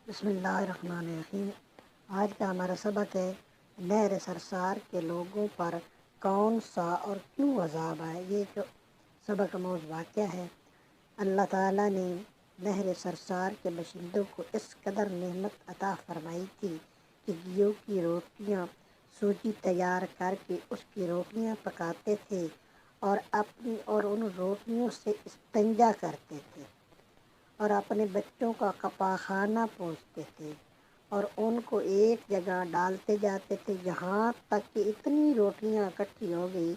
بسم اللہ الرحمن الرحیم۔ آج کا ہمارا سبق ہے نہر سرسار کے لوگوں پر کون سا اور کیوں عذاب آئے۔ یہ جو سبق موضوع واقعہ ہے، اللہ تعالیٰ نے نہر سرسار کے باشندوں کو اس قدر نعمت عطا فرمائی تھی کہ گیہوں کی روٹیاں سوجی تیار کر کے اس کی روٹیاں پکاتے تھے اور ان روٹیوں سے استنجا کرتے تھے اور اپنے بچوں کا پاخانہ پوچھتے تھے اور ان کو ایک جگہ ڈالتے جاتے تھے، یہاں تک کہ اتنی روٹیاں اکٹھی ہو گئی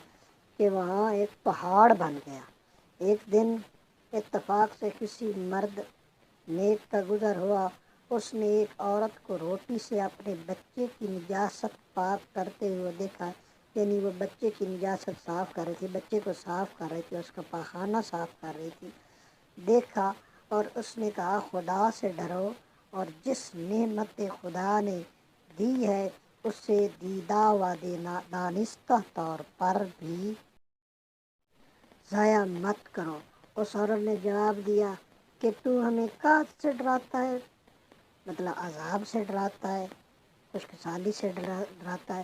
کہ وہاں ایک پہاڑ بن گیا۔ ایک دن اتفاق سے کسی مرد نیک کا گزر ہوا، اس نے ایک عورت کو روٹی سے اپنے بچے کی نجاست پاک کرتے ہوئے دیکھا، یعنی وہ بچے کی نجاست صاف کر رہی تھی، بچے کو صاف کر رہی تھی، اس کا پاخانہ صاف کر رہی تھی۔ دیکھا اور اس نے کہا خدا سے ڈرو اور جس نعمت خدا نے دی ہے اسے دیدہ و دانستہ طور پر بھی ضائع مت کرو۔ اس عورت نے جواب دیا کہ تو ہمیں کاٹ سے ڈراتا ہے، مطلب عذاب سے ڈراتا ہے، خشک سالی سے ڈراتا ہے۔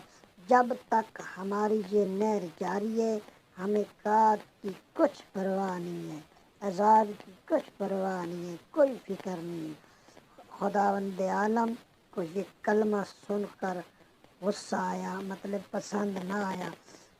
جب تک ہماری یہ نہر جاری ہے ہمیں کاٹ کی کچھ پرواہ نہیں ہے، عذاب کی کچھ پرواہ نہیں ہے، کوئی فکر نہیں۔ خداوند عالم کو یہ کلمہ سن کر غصہ آیا، مطلب پسند نہ آیا۔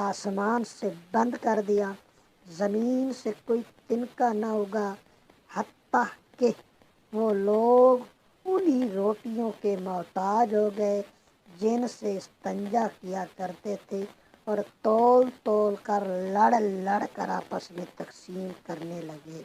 آسمان سے بند کر دیا، زمین سے کوئی تنکا نہ اگا، حتیٰ کہ وہ لوگ انہی روٹیوں کے محتاج ہو گئے جن سے استنجا کیا کرتے تھے اور تول تول کر لڑ لڑ کر آپس میں تقسیم کرنے لگے۔